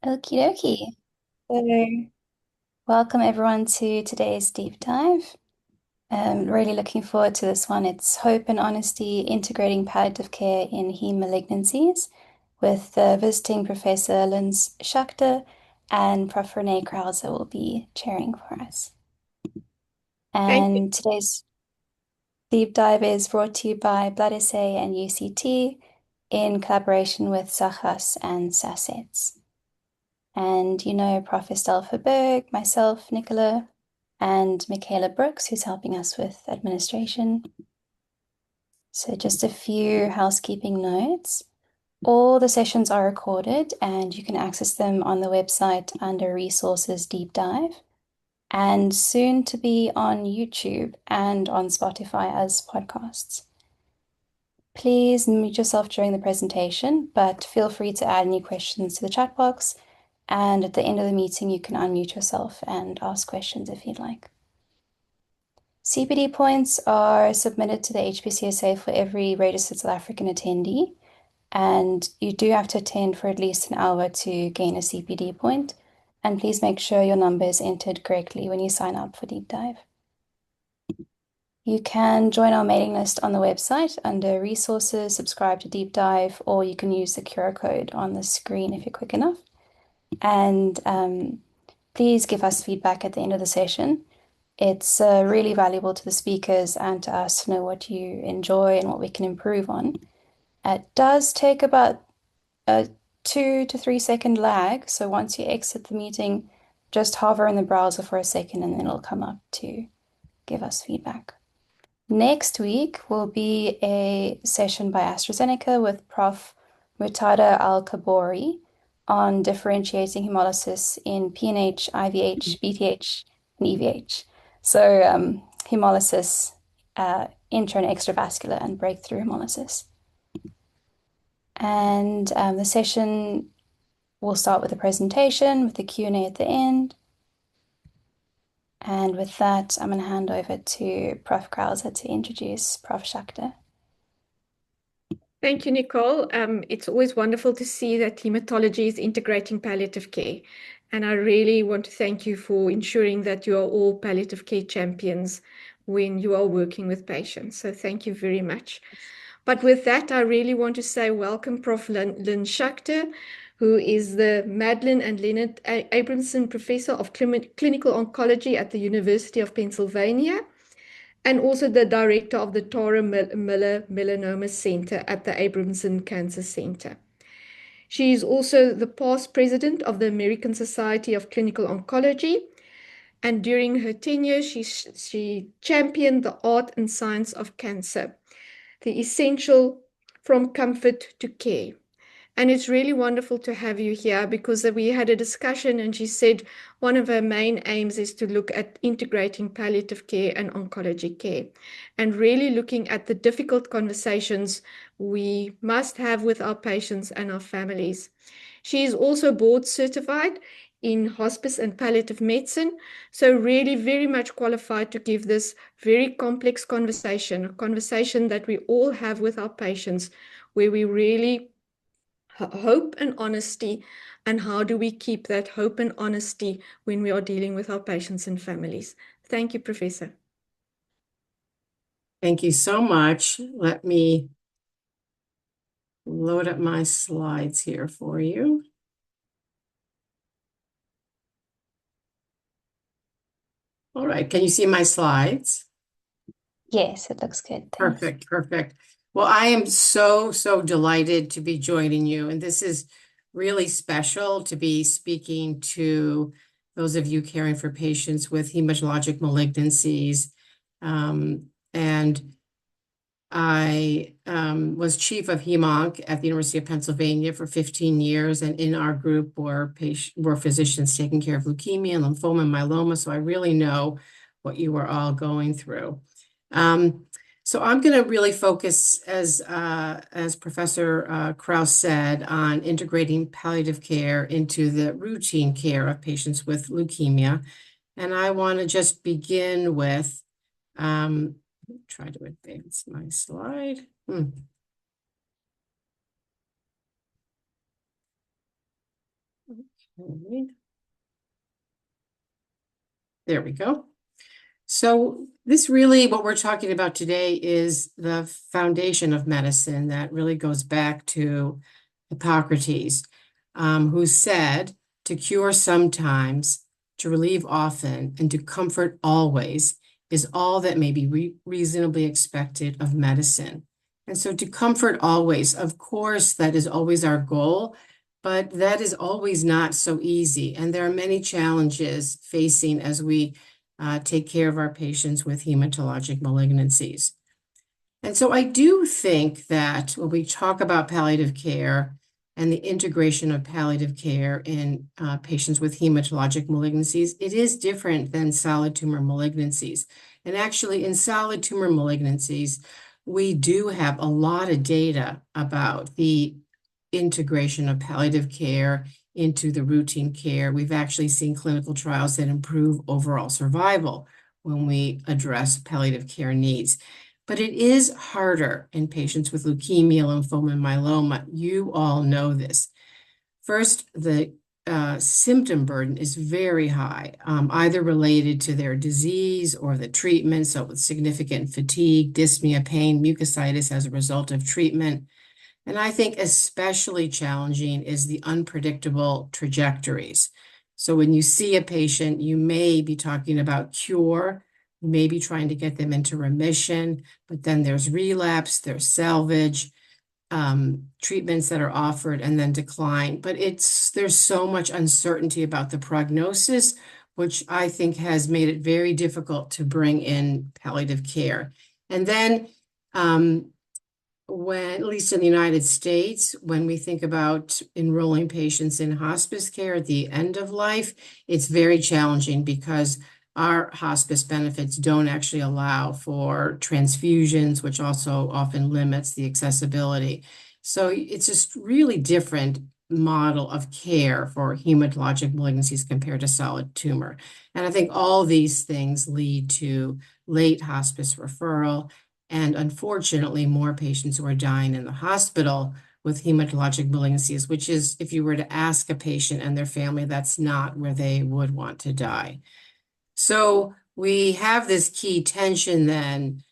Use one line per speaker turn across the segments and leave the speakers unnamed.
Okie dokie. So, welcome everyone to today's deep dive. Really looking forward to this one. It's Hope and Honesty Integrating Palliative Care in Heme Malignancies with visiting Professor Lynn Schachter and Prof. Renee Krause will be chairing for us.
Thank you.
And today's deep dive is brought to you by Blood Assay and UCT in collaboration with Sachas and SASETS. And Prof. Estelle Verberg, myself, Nicola, and Michaela Brooks, who's helping us with administration. So just a few housekeeping notes. All the sessions are recorded and you can access them on the website under Resources Deep Dive and soon to be on YouTube and on Spotify as podcasts. Please mute yourself during the presentation, but feel free to add any questions to the chat box. And at the end of the meeting, you can unmute yourself and ask questions if you'd like. CPD points are submitted to the HPCSA for every registered South African attendee, and you do have to attend for at least an hour to gain a CPD point. And please make sure your number is entered correctly when you sign up for Deep Dive. You can join our mailing list on the website under Resources, subscribe to Deep Dive, or you can use the QR code on the screen if you're quick enough. And please give us feedback at the end of the session. It's really valuable to the speakers and to us to know what you enjoy and what we can improve on. It does take about a 2 to 3 second lag. So once you exit the meeting, just hover in the browser for a second and then it'll come up to give us feedback. Next week will be a session by AstraZeneca with Prof. Mutada Al-Kabori on differentiating hemolysis in PNH, IVH, BTH, and EVH. So hemolysis, intra and extravascular, and breakthrough hemolysis. And the session will start with a presentation with the Q&A at the end. And with that, I'm going to hand over to Prof. Krause to introduce Prof. Schachter.
Thank you, Nicole. It's always wonderful to see that hematology is integrating palliative care. And I really want to thank you for ensuring that you are all palliative care champions when you are working with patients. So thank you very much. But with that, I really want to say welcome, Prof. Lynn Schachter, who is the Madeline and Leonard Abramson Professor of Clinical Oncology at the University of Pennsylvania, and also the director of the Tara Miller Melanoma Center at the Abramson Cancer Center. She is also the past president of the American Society of Clinical Oncology, and during her tenure, she championed the art and science of cancer, the essential from comfort to care. And it's really wonderful to have you here because we had a discussion and she said one of her main aims is to look at integrating palliative care and oncology care and really looking at the difficult conversations we must have with our patients and our families. She is also board certified in hospice and palliative medicine, so really very much qualified to give this very complex conversation, a conversation that we all have with our patients, where we really hope and honesty, and how do we keep that hope and honesty when we are dealing with our patients and families. Thank you, Professor.
Thank you so much. Let me load up my slides here for you. All right, can you see my slides?
Yes, it looks good. Thanks.
Perfect, perfect. Well, I am so delighted to be joining you, and this is really special to be speaking to those of you caring for patients with hematologic malignancies. And I was chief of HemOnc at the University of Pennsylvania for 15 years, and in our group were physicians taking care of leukemia, lymphoma, and myeloma, so I really know what you are all going through. So I'm going to really focus, as Professor Krause said, on integrating palliative care into the routine care of patients with leukemia. And I want to just begin with, try to advance my slide. All right. There we go. So this really, what we're talking about today is the foundation of medicine that really goes back to Hippocrates, who said, to cure sometimes, to relieve often, and to comfort always is all that may be reasonably expected of medicine. And so to comfort always, of course, that is always our goal, but that is always not so easy. And there are many challenges facing as we take care of our patients with hematologic malignancies. And so I do think that when we talk about palliative care and the integration of palliative care in patients with hematologic malignancies, it is different than solid tumor malignancies. And actually, in solid tumor malignancies, we do have a lot of data about the integration of palliative care into the routine care. We've actually seen clinical trials that improve overall survival when we address palliative care needs. But it is harder in patients with leukemia, lymphoma, and myeloma. You all know this. First, the symptom burden is very high, either related to their disease or the treatment, so with significant fatigue, dyspnea, pain, mucositis as a result of treatment. And I think especially challenging is the unpredictable trajectories. So when you see a patient, you may be talking about cure, you may be trying to get them into remission, but then there's relapse, there's salvage, treatments that are offered and then decline. But there's so much uncertainty about the prognosis, which I think has made it very difficult to bring in palliative care. And then when, at least in the United States, when we think about enrolling patients in hospice care at the end of life, it's very challenging because our hospice benefits don't actually allow for transfusions, which also often limits the accessibility. So it's just really different model of care for hematologic malignancies compared to solid tumor. And I think all these things lead to late hospice referral and unfortunately, more patients who are dying in the hospital with hematologic malignancies, which is, if you were to ask a patient and their family, that's not where they would want to die. So we have this key tension then.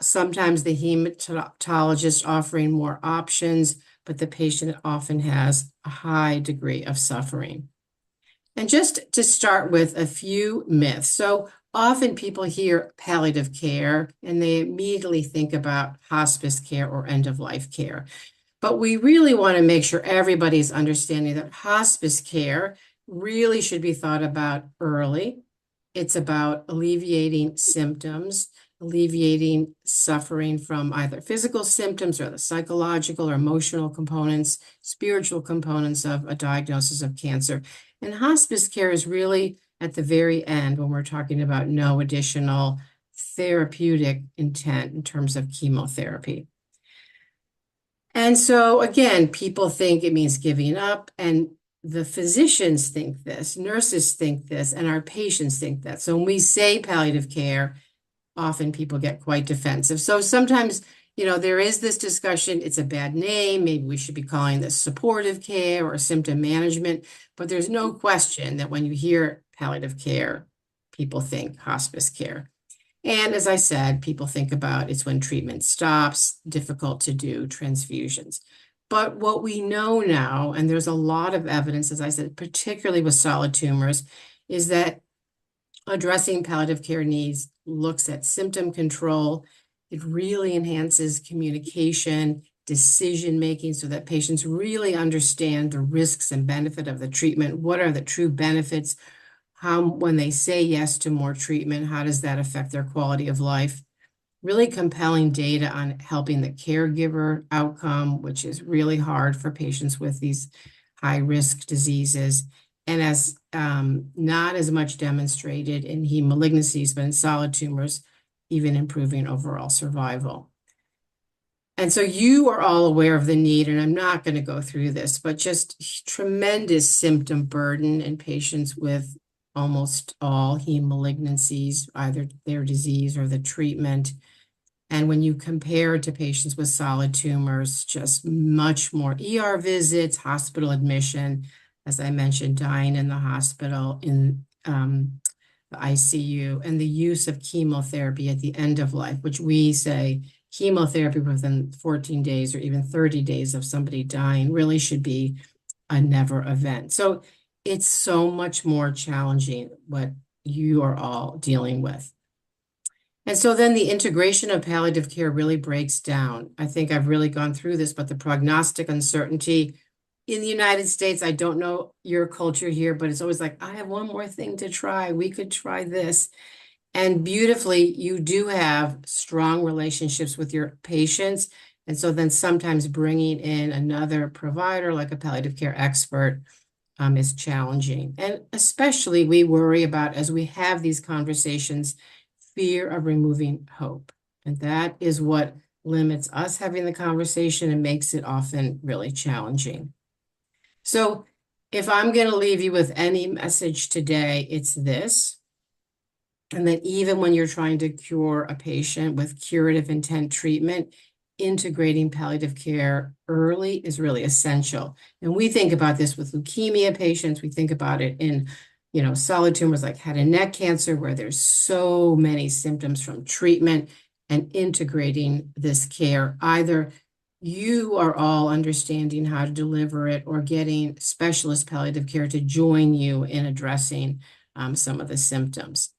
Sometimes the hematologist offering more options, but the patient often has a high degree of suffering. And just to start with a few myths. So often people hear palliative care and they immediately think about hospice care or end-of-life care. But we really want to make sure everybody's understanding that hospice care really should be thought about early. It's about alleviating symptoms, alleviating suffering from either physical symptoms or the psychological or emotional components, spiritual components of a diagnosis of cancer. And hospice care is really at the very end when we're talking about no additional therapeutic intent in terms of chemotherapy. And so again, people think it means giving up, and the physicians think this, nurses think this, and our patients think that. So when we say palliative care, often people get quite defensive. So sometimes, there is this discussion, it's a bad name, maybe we should be calling this supportive care or symptom management, but there's no question that when you hear palliative care, people think hospice care. And as I said, people think about it's when treatment stops, difficult to do transfusions. But what we know now, and there's a lot of evidence, as I said, particularly with solid tumors, is that addressing palliative care needs looks at symptom control. It really enhances communication, decision-making, so that patients really understand the risks and benefit of the treatment. What are the true benefits? When they say yes to more treatment, how does that affect their quality of life? Really compelling data on helping the caregiver outcome, which is really hard for patients with these high-risk diseases. And as not as much demonstrated in heme malignancies, but in solid tumors, even improving overall survival. And so you are all aware of the need, and I'm not going to go through this, but just tremendous symptom burden in patients with almost all heme malignancies, either their disease or the treatment. And when you compare it to patients with solid tumors, just much more ER visits, hospital admission, as I mentioned, dying in the hospital, in the ICU, and the use of chemotherapy at the end of life, which we say chemotherapy within 14 days or even 30 days of somebody dying really should be a never event. So it's so much more challenging what you are all dealing with. And so then the integration of palliative care really breaks down. I think I've really gone through this, but the prognostic uncertainty in the United States, I don't know your culture here, but it's always like, I have one more thing to try. We could try this. And beautifully, you do have strong relationships with your patients. And so then sometimes bringing in another provider, like a palliative care expert, is challenging. And especially we worry about, as we have these conversations, fear of removing hope. And that is what limits us having the conversation and makes it often really challenging. So if I'm going to leave you with any message today, it's this. And that even when you're trying to cure a patient with curative intent treatment, integrating palliative care early is really essential. And we think about this with leukemia patients. We think about it in, solid tumors like head and neck cancer, where there's so many symptoms from treatment, and integrating this care. Either you are all understanding how to deliver it or getting specialist palliative care to join you in addressing some of the symptoms.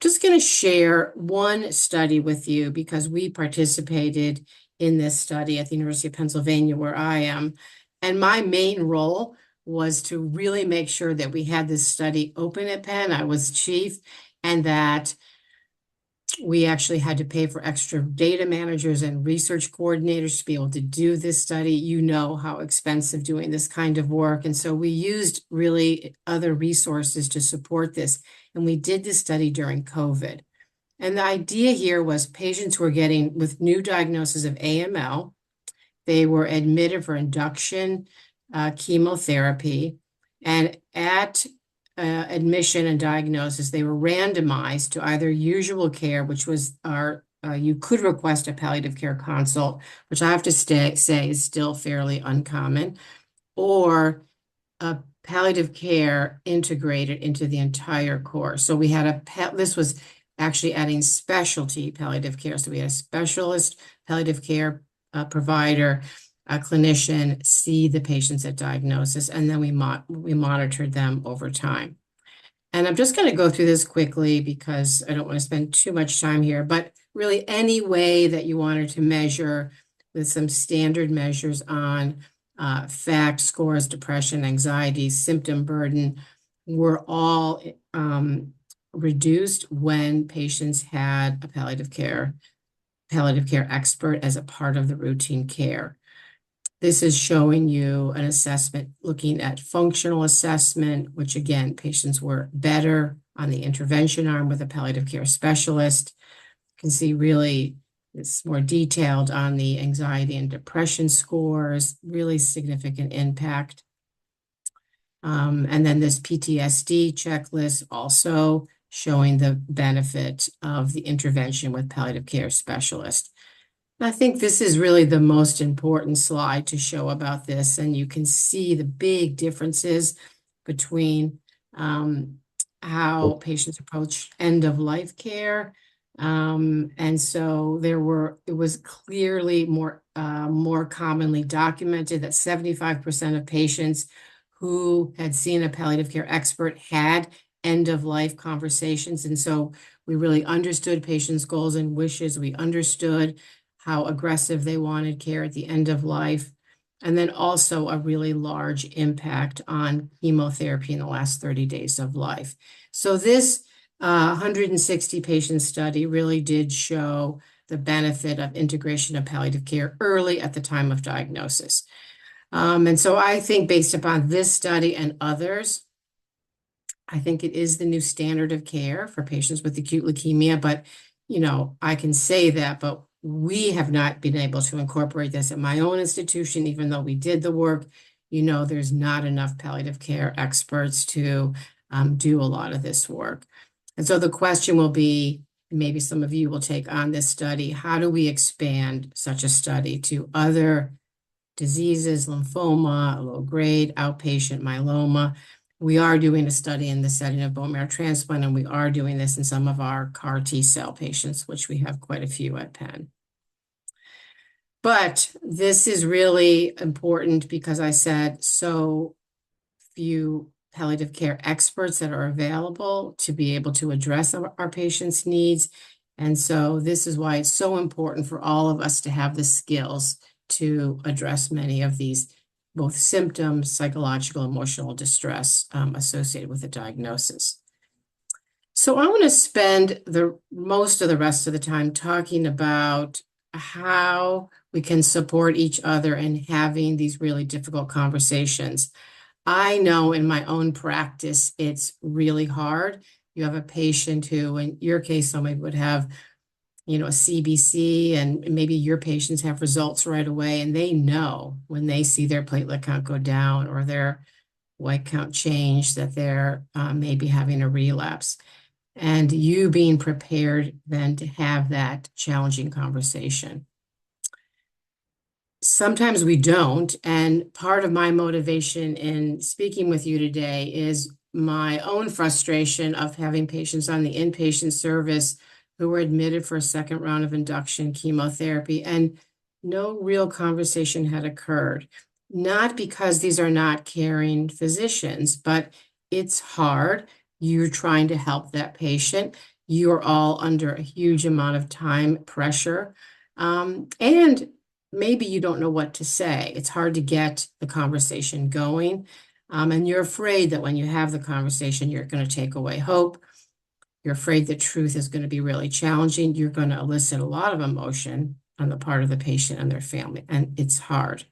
Just going to share one study with you because we participated in this study at the University of Pennsylvania, where I am. And my main role was to really make sure that we had this study open at Penn. I was chief, and that we actually had to pay for extra data managers and research coordinators to be able to do this study. You know how expensive doing this kind of work. And so we used really other resources to support this. And we did this study during COVID. And the idea here was patients who were getting with new diagnosis of AML, they were admitted for induction chemotherapy. And at admission and diagnosis, they were randomized to either usual care, which was you could request a palliative care consult, which I have to say is still fairly uncommon, or a palliative care integrated into the entire course. So we had this was actually adding specialty palliative care. So we had a specialist palliative care provider, a clinician, see the patients at diagnosis, and then we monitored them over time. And I'm just going to go through this quickly because I don't want to spend too much time here, but really any way that you wanted to measure with some standard measures on FACT scores, depression, anxiety, symptom burden, were all reduced when patients had a palliative care expert as a part of the routine care. This is showing you an assessment looking at functional assessment, which again, patients were better on the intervention arm with a palliative care specialist. You can see really it's more detailed on the anxiety and depression scores, really significant impact. And then this PTSD checklist also showing the benefit of the intervention with palliative care specialist. I think this is really the most important slide to show about this, and you can see the big differences between how patients approach end-of-life care. And so it was clearly more commonly documented that 75% of patients who had seen a palliative care expert had end-of-life conversations. And so we really understood patients' goals and wishes. We understood how aggressive they wanted care at the end of life, and then also a really large impact on chemotherapy in the last 30 days of life. So this 160 patient study really did show the benefit of integration of palliative care early at the time of diagnosis. And so I think based upon this study and others, I think it is the new standard of care for patients with acute leukemia, but I can say that, but we have not been able to incorporate this at my own institution, even though we did the work. There's not enough palliative care experts to do a lot of this work. And so the question will be, maybe some of you will take on this study, how do we expand such a study to other diseases, lymphoma, low-grade outpatient myeloma. We are doing a study in the setting of bone marrow transplant, and we are doing this in some of our CAR T-cell patients, which we have quite a few at Penn. But this is really important because I said so few palliative care experts that are available to be able to address our patients' needs. And so this is why it's so important for all of us to have the skills to address many of these, both symptoms, psychological, emotional distress associated with the diagnosis. So I want to spend the most of the rest of the time talking about how we can support each other in having these really difficult conversations. I know in my own practice, it's really hard. You have a patient who, in your case, somebody would have, a CBC, and maybe your patients have results right away, and they know when they see their platelet count go down or their white count change that they're maybe having a relapse. And you being prepared then to have that challenging conversation. Sometimes we don't, and part of my motivation in speaking with you today is my own frustration of having patients on the inpatient service who were admitted for a second round of induction chemotherapy, and no real conversation had occurred. Not because these are not caring physicians, but it's hard. You're trying to help that patient. You're all under a huge amount of time pressure. And maybe you don't know what to say. It's hard to get the conversation going. And you're afraid that when you have the conversation, you're going to take away hope. You're afraid the truth is going to be really challenging. You're going to elicit a lot of emotion on the part of the patient and their family, and it's hard.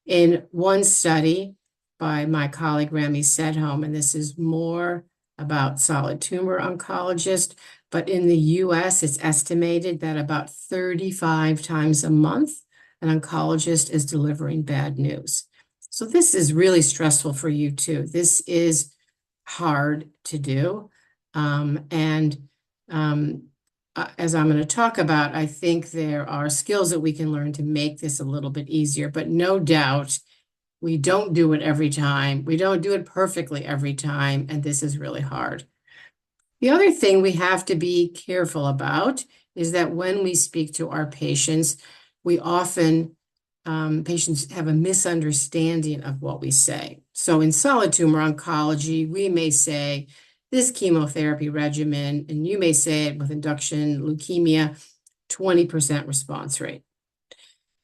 In one study by my colleague Rami Sedholm, and this is more about solid tumor oncologist, but in the US, it's estimated that about 35 times a month, an oncologist is delivering bad news. So this is really stressful for you too. This is hard to do. As I'm going to talk about, I think there are skills that we can learn to make this a little bit easier, but no doubt we don't do it every time. We don't do it perfectly every time, and this is really hard. The other thing we have to be careful about is that when we speak to our patients, we often, patients have a misunderstanding of what we say. So in solid tumor oncology, we may say, this chemotherapy regimen, and you may say it with induction leukemia, 20% response rate.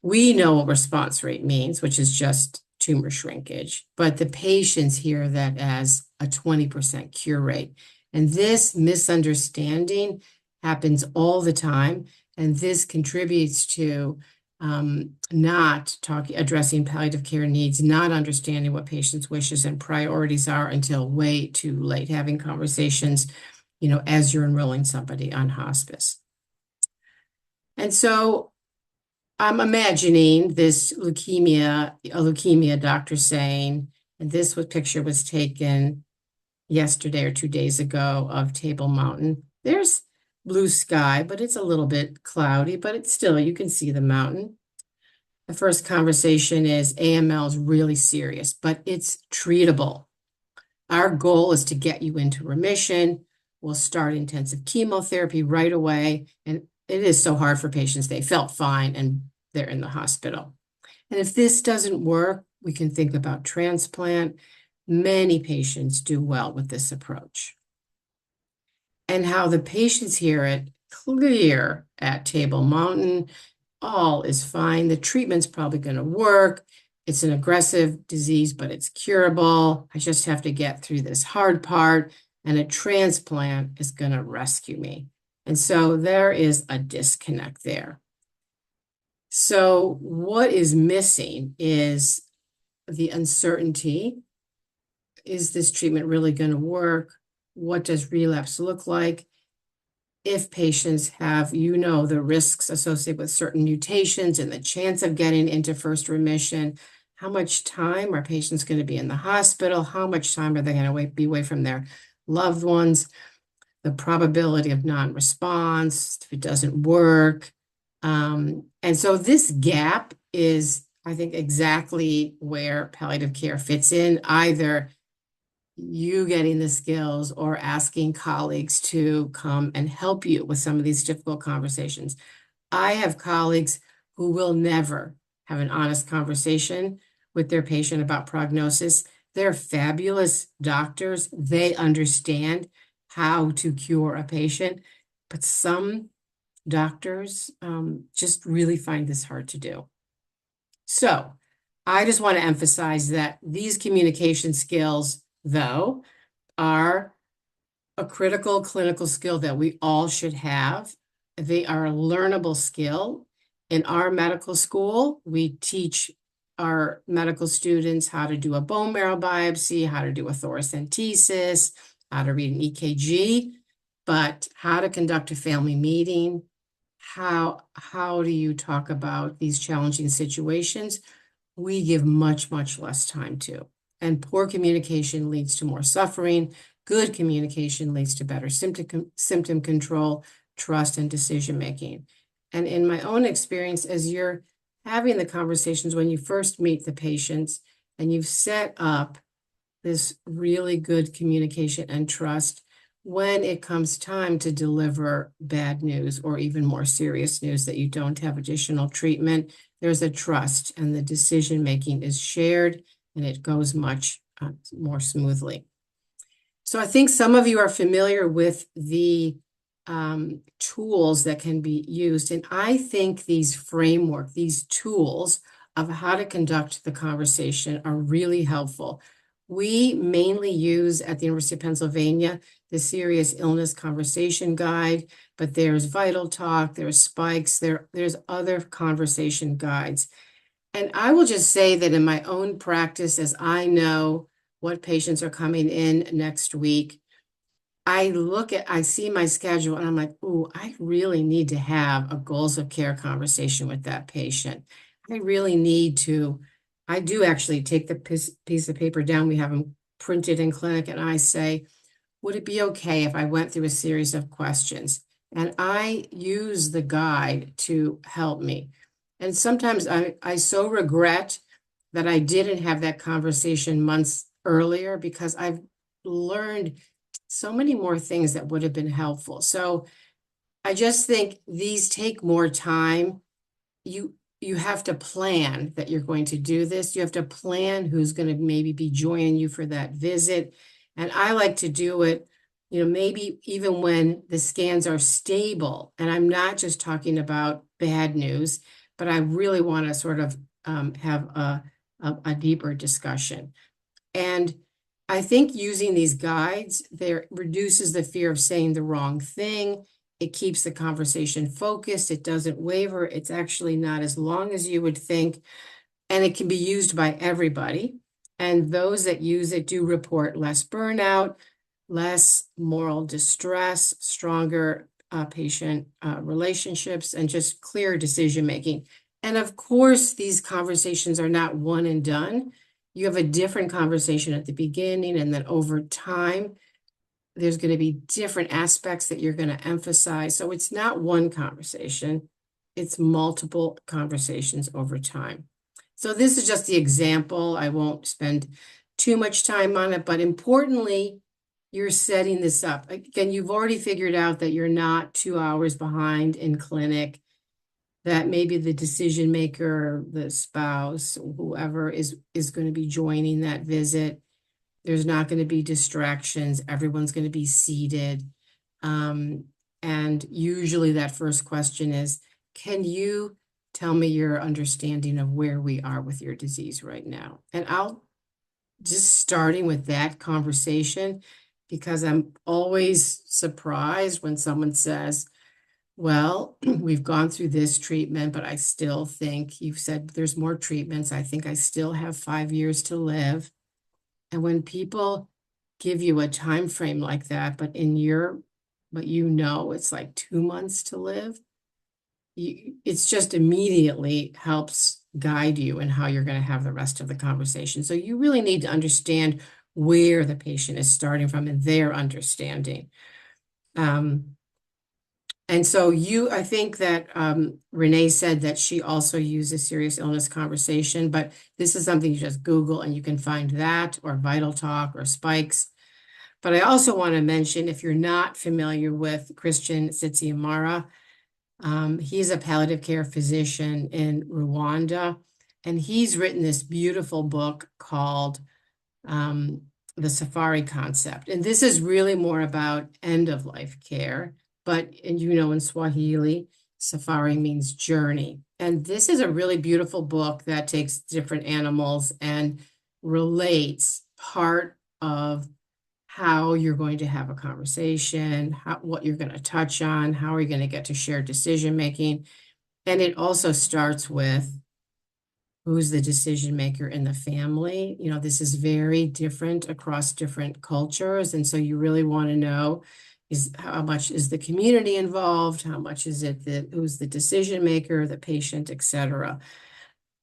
We know what response rate means, which is just tumor shrinkage, but the patients hear that as a 20% cure rate. And this misunderstanding happens all the time, and this contributes to not addressing palliative care needs, not understanding what patients' wishes and priorities are until way too late, having conversations, as you're enrolling somebody on hospice. And so I'm imagining this a leukemia doctor saying, and this picture was taken yesterday or 2 days ago of Table Mountain. There's blue sky, but it's a little bit cloudy, but it's still, you can see the mountain. The first conversation is AML is really serious, but it's treatable. Our goal is to get you into remission. We'll start intensive chemotherapy right away. And it is so hard for patients. They felt fine and they're in the hospital. And if this doesn't work, we can think about transplant. Many patients do well with this approach. And how the patients hear it clear at Table Mountain, all is fine. The treatment's probably going to work. It's an aggressive disease, but it's curable. I just have to get through this hard part, and a transplant is going to rescue me. And so there is a disconnect there. So what is missing is the uncertainty. Is this treatment really going to work? What does relapse look like? If patients have, the risks associated with certain mutations and the chance of getting into first remission, how much time are patients going to be in the hospital? How much time are they going to be away from their loved ones? The probability of non-response, if it doesn't work. And so this gap is I think, exactly where palliative care fits in, either you getting the skills or asking colleagues to come and help you with some of these difficult conversations. I have colleagues who will never have an honest conversation with their patient about prognosis. They're fabulous doctors. They understand how to cure a patient, but some doctors just really find this hard to do. So I just want to emphasize that these communication skills, though, are a critical clinical skill that we all should have. They are a learnable skill. In our medical school, we teach our medical students how to do a bone marrow biopsy, how to do a thoracentesis, how to read an EKG, but how to conduct a family meeting, how do you talk about these challenging situations? We give much, much less time to. And poor communication leads to more suffering. Good communication leads to better symptom control, trust, and decision making. And in my own experience, as you're having the conversations when you first meet the patients and you've set up this really good communication and trust, when it comes time to deliver bad news or even more serious news that you don't have additional treatment, there's a trust and the decision making is shared and it goes much more smoothly. So I think some of you are familiar with the tools that can be used. And I think these tools of how to conduct the conversation are really helpful. We mainly use at the University of Pennsylvania the Serious Illness Conversation Guide, but there's Vital Talk, there's Spikes, there's other conversation guides. And I will just say that in my own practice, as I know what patients are coming in next week, I see my schedule and I'm like, ooh, I really need to have a goals of care conversation with that patient. I really need to, I do actually take the piece of paper down. We have them printed in clinic and I say, would it be okay if I went through a series of questions? And I use the guide to help me. And sometimes I so regret that I didn't have that conversation months earlier because I've learned so many more things that would have been helpful. So I just think these take more time. You have to plan that you're going to do this. You have to plan who's going to maybe be joining you for that visit. And I like to do it, maybe even when the scans are stable. And I'm not just talking about bad news, but I really want to sort of have a deeper discussion. And I think using these guides, there reduces the fear of saying the wrong thing. It keeps the conversation focused. It doesn't waver. It's actually not as long as you would think. And it can be used by everybody. And those that use it do report less burnout, less moral distress, stronger patient relationships, and just clear decision making. And of course, these conversations are not one and done. You have a different conversation at the beginning, and then over time, there's going to be different aspects that you're going to emphasize. So it's not one conversation, it's multiple conversations over time. So this is just the example. I won't spend too much time on it, but importantly, you're setting this up. Again, you've already figured out that you're not 2 hours behind in clinic, that maybe the decision maker, the spouse, whoever is going to be joining that visit. There's not going to be distractions. Everyone's going to be seated. And usually that first question is, can you tell me your understanding of where we are with your disease right now? And I'll just starting with that conversation, because I'm always surprised when someone says, well, we've gone through this treatment, but I still think you've said there's more treatments. I think I still have 5 years to live. And when people give you a time frame like that, but it's like 2 months to live, it's just immediately helps guide you in how you're going to have the rest of the conversation. So you really need to understand where the patient is starting from and their understanding. And so I think that Renee said that she also uses serious illness conversation, but this is something you just Google and you can find that or Vital Talk or Spikes. But I also want to mention, if you're not familiar with Christian Tsitsiamara, he's a palliative care physician in Rwanda, and he's written this beautiful book called The Safari Concept. And this is really more about end-of-life care. But, and in Swahili, safari means journey. And this is a really beautiful book that takes different animals and relates part of how you're going to have a conversation, what you're going to touch on, how are you going to get to shared decision making. And it also starts with who's the decision maker in the family. This is very different across different cultures. And so you really want to know is how much is the community involved? How much is it who's the decision maker, the patient, etc.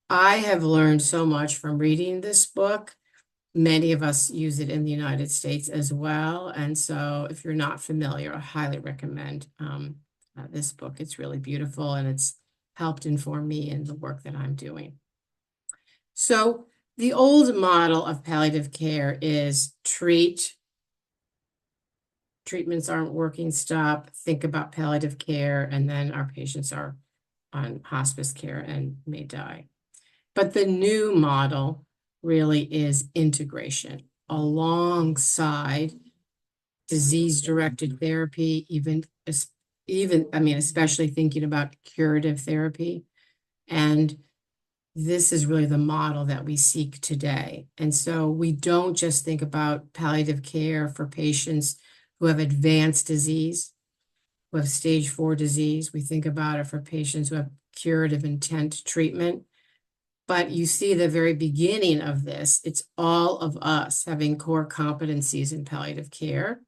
I have learned so much from reading this book. Many of us use it in the United States as well. And so if you're not familiar, I highly recommend this book. It's really beautiful and it's helped inform me in the work that I'm doing. So the old model of palliative care is treatments aren't working, stop, think about palliative care, and then our patients are on hospice care and may die. But the new model really is integration alongside disease-directed therapy, especially thinking about curative therapy. And this is really the model that we seek today. And so we don't just think about palliative care for patients who have advanced disease, who have stage 4 disease. We think about it for patients who have curative intent treatment. But you see the very beginning of this, it's all of us having core competencies in palliative care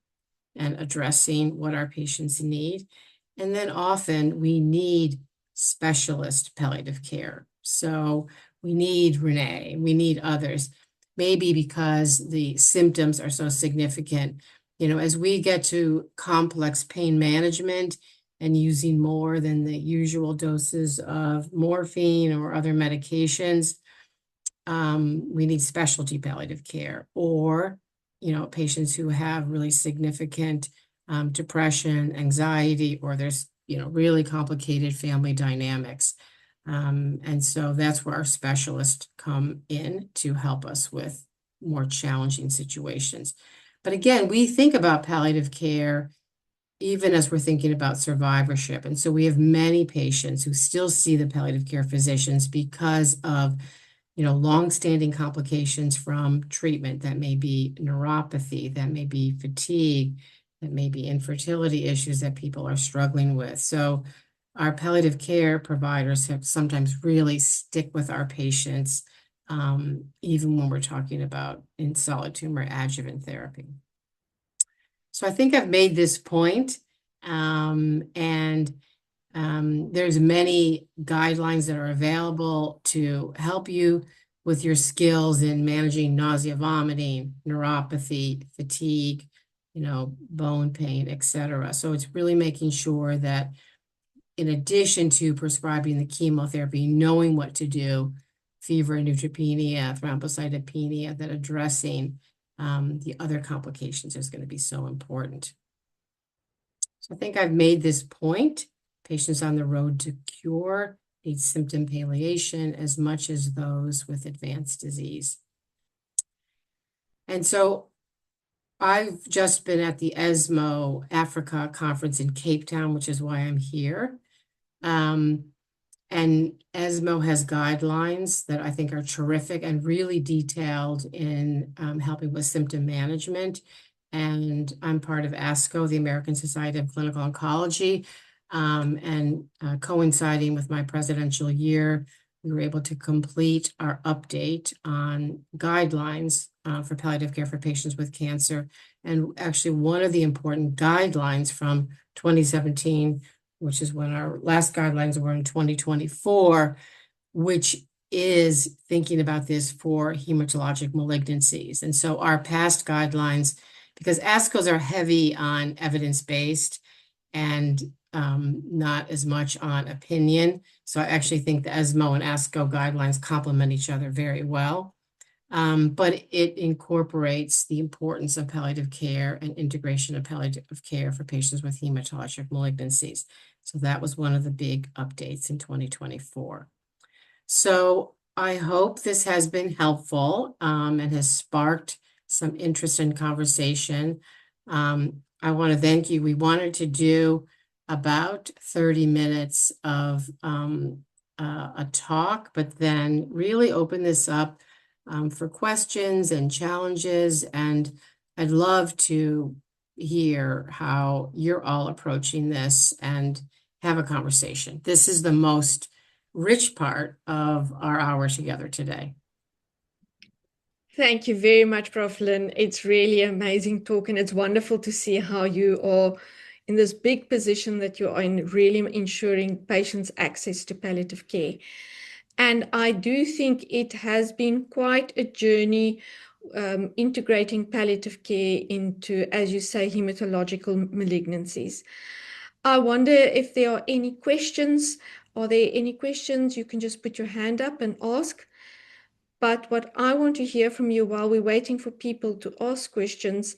and addressing what our patients need. And then often we need specialist palliative care. So we need Renee, we need others, maybe because the symptoms are so significant. As we get to complex pain management and using more than the usual doses of morphine or other medications, we need specialty palliative care, or patients who have really significant depression, anxiety, or there's really complicated family dynamics. And so that's where our specialists come in to help us with more challenging situations. But again, we think about palliative care even as we're thinking about survivorship. And so we have many patients who still see the palliative care physicians because of longstanding complications from treatment. That may be neuropathy, that may be fatigue, that may be infertility issues that people are struggling with. So our palliative care providers have sometimes really stick with our patients, even when we're talking about in solid tumor adjuvant therapy. So I think I've made this point, and there's many guidelines that are available to help you with your skills in managing nausea, vomiting, neuropathy, fatigue, bone pain, etc. So it's really making sure that in addition to prescribing the chemotherapy, knowing what to do, fever, neutropenia, thrombocytopenia, that addressing the other complications is going to be so important. So I think I've made this point. Patients on the road to cure need symptom palliation as much as those with advanced disease. And so I've just been at the ESMO Africa conference in Cape Town, which is why I'm here. And ESMO has guidelines that I think are terrific and really detailed in helping with symptom management. And I'm part of ASCO, the American Society of Clinical Oncology, and coinciding with my presidential year, we were able to complete our update on guidelines for palliative care for patients with cancer. And actually, one of the important guidelines from 2017, which is when our last guidelines were in 2024, which is thinking about this for hematologic malignancies. And so our past guidelines, because ASCOs are heavy on evidence-based, and not as much on opinion. So I actually think the ESMO and ASCO guidelines complement each other very well. But it incorporates the importance of palliative care and integration of palliative care for patients with hematologic malignancies. So that was one of the big updates in 2024. So I hope this has been helpful and has sparked some interest in conversation. I want to thank you. We wanted to do about 30 minutes of a talk, but then really open this up for questions and challenges. And I'd love to hear how you're all approaching this and have a conversation. This is the most rich part of our hour together today.
Thank you very much, Prof. Lynn. It's really amazing talk, and it's wonderful to see how you are in this big position that you are in, really ensuring patients access to palliative care. And I do think it has been quite a journey integrating palliative care into, as you say, hematological malignancies. I wonder if there are any questions. Are there any questions? You can just put your hand up and ask. But what I want to hear from you while we're waiting for people to ask questions,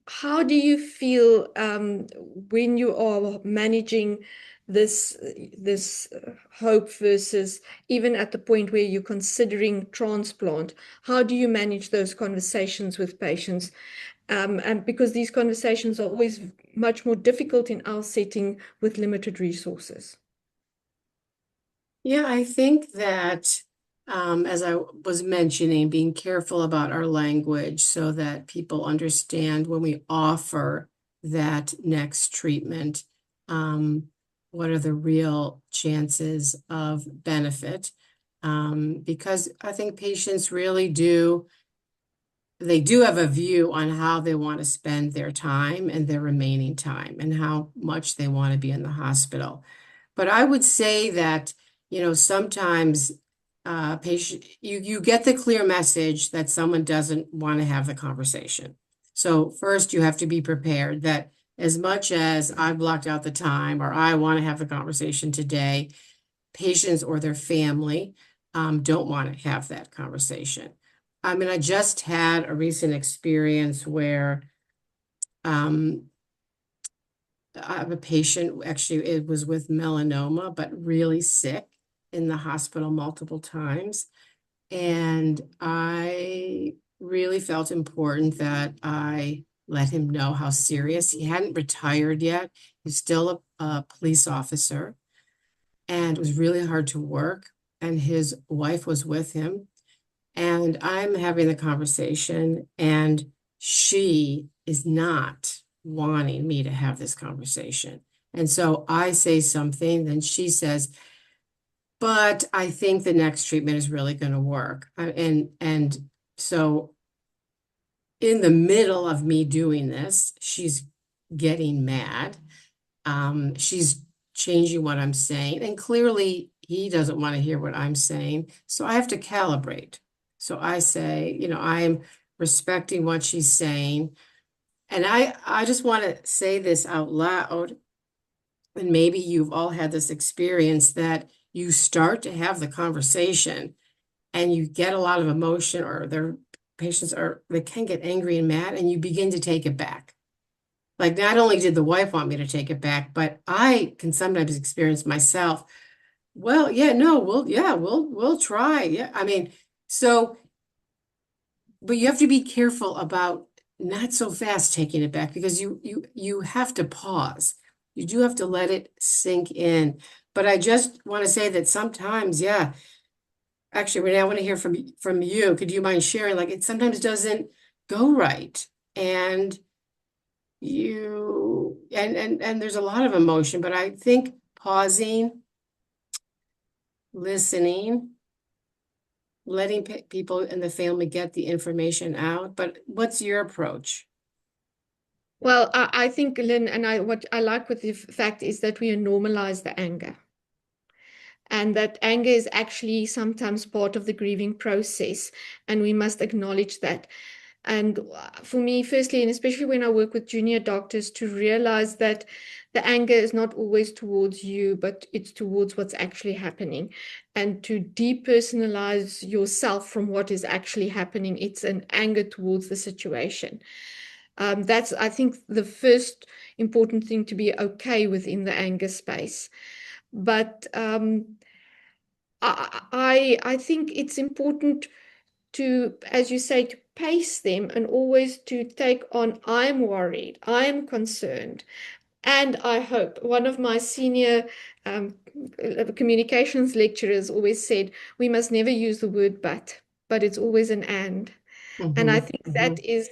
how do you feel when you are managing this hope versus even at the point where you're considering transplant? How do you manage those conversations with patients? And because these conversations are always much more difficult in our setting with limited resources.
Yeah, I think that, as I was mentioning, being careful about our language so that people understand when we offer that next treatment, what are the real chances of benefit? Because I think patients really do, they do have a view on how they want to spend their time and their remaining time and how much they want to be in the hospital. But I would say that, sometimes you get the clear message that someone doesn't want to have the conversation. So first you have to be prepared that as much as I blocked out the time or I want to have the conversation today, patients or their family don't want to have that conversation. I mean, I just had a recent experience where I have a patient, actually, it was with melanoma, but really sick in the hospital multiple times. And I really felt important that I let him know how serious. He hadn't retired yet. He's still a police officer. And it was really hard to work. And his wife was with him. And I'm having the conversation, and she is not wanting me to have this conversation. And so I say something, then she says, but I think the next treatment is really going to work. And so in the middle of me doing this, she's getting mad. She's changing what I'm saying. And clearly he doesn't want to hear what I'm saying. So I have to calibrate. So I say, I'm respecting what she's saying. And I just want to say this out loud. And maybe you've all had this experience that you start to have the conversation and you get a lot of emotion, or their patients they can get angry and mad, and you begin to take it back. Like, not only did the wife want me to take it back, but I can sometimes experience myself. Well, yeah, no, we'll try. Yeah. I mean, but you have to be careful about not so fast taking it back, because you have to pause. You do have to let it sink in. But I just want to say that sometimes, yeah, actually, Renee, I want to hear from you. Could you mind sharing? Like, it sometimes doesn't go right. And and there's a lot of emotion, but I think pausing, listening, letting people in the family get the information out. But what's your approach?
Well, I think, Lynn, and what I like with the fact is that we normalize the anger. And that anger is actually sometimes part of the grieving process, and we must acknowledge that. And for me, firstly, and especially when I work with junior doctors, to realize that the anger is not always towards you, but it's towards what's actually happening. And to depersonalize yourself from what is actually happening, it's an anger towards the situation. That's, I think, the first important thing, to be okay within the anger space. But I think it's important to, as you say, to pace them and always to take on, I'm worried, I'm concerned. And I hope, one of my senior um, communications lecturers always said, we must never use the word but it's always an and. And I think
Hmm.
that is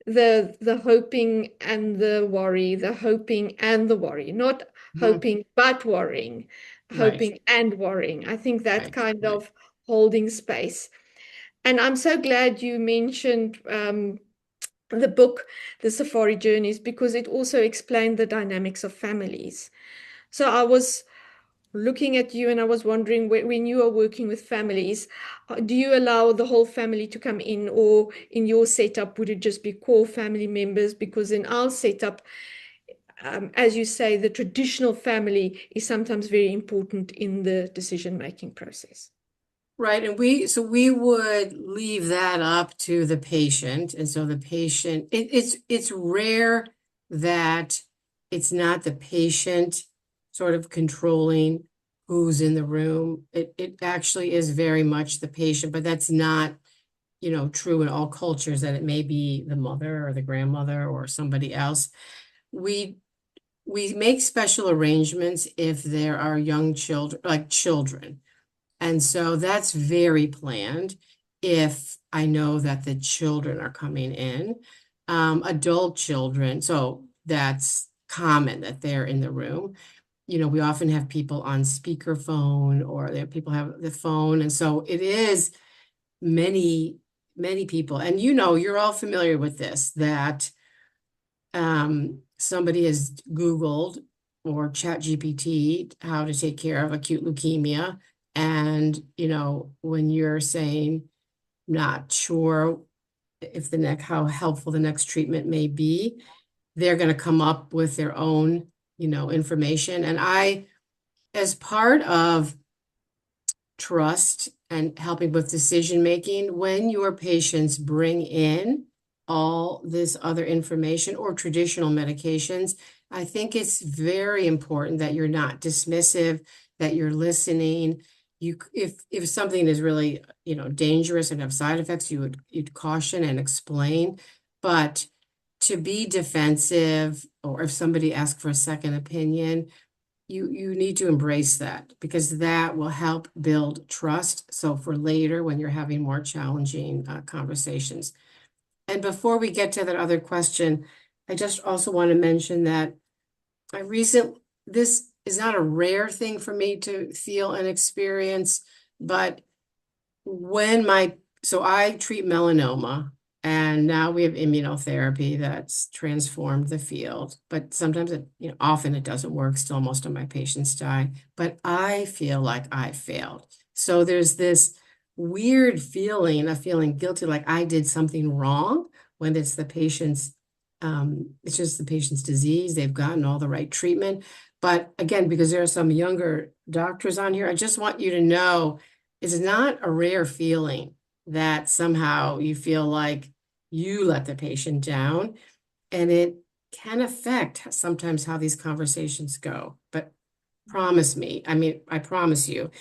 the hoping and the worry, the hoping and the worry, not
Hmm.
hoping but worrying,
Right,
hoping and worrying. I think that
right,
kind
right.
of holding space. And I'm so glad you mentioned the book, The Safari Journeys, because it also explained the dynamics of families. So I was looking at you and I was wondering, when you are working with families, do you allow the whole family to come in, or in your setup, would it just be core family members? Because in our setup, as you say, the traditional family is sometimes very important in the decision-making process.
Right, and we would leave that up to the patient, and so the patient, it's rare that it's not the patient sort of controlling who's in the room. It actually is very much the patient, but that's not, true in all cultures, that it may be the mother or the grandmother or somebody else. We we make special arrangements if there are young children, like children. And so that's very planned if I know that the children are coming in. Adult children, so that's common that they're in the room. We often have people on speakerphone, or people have the phone. And so it is many, many people. And you're all familiar with this, that somebody has Googled or Chat GPT how to take care of acute leukemia. And, when you're saying not sure if how helpful the next treatment may be, they're going to come up with their own, information. And as part of trust and helping with decision making, when your patients bring in all this other information or traditional medications, I think it's very important that you're not dismissive, that you're listening. If something is really, dangerous and have side effects, you'd caution and explain. But to be defensive, or if somebody asks for a second opinion, you need to embrace that, because that will help build trust. So for later, when you're having more challenging conversations. And before we get to that other question, I just also want to mention that this is not a rare thing for me to feel and experience, but so I treat melanoma, and now we have immunotherapy that's transformed the field, but sometimes often it doesn't work. Still, most of my patients die, but I feel like I failed. So there's this weird feeling of feeling guilty, like I did something wrong, when it's just the patient's disease. They've gotten all the right treatment. But again, because there are some younger doctors on here, I just want you to know it's not a rare feeling that somehow you feel like you let the patient down, and it can affect sometimes how these conversations go. But I promise you,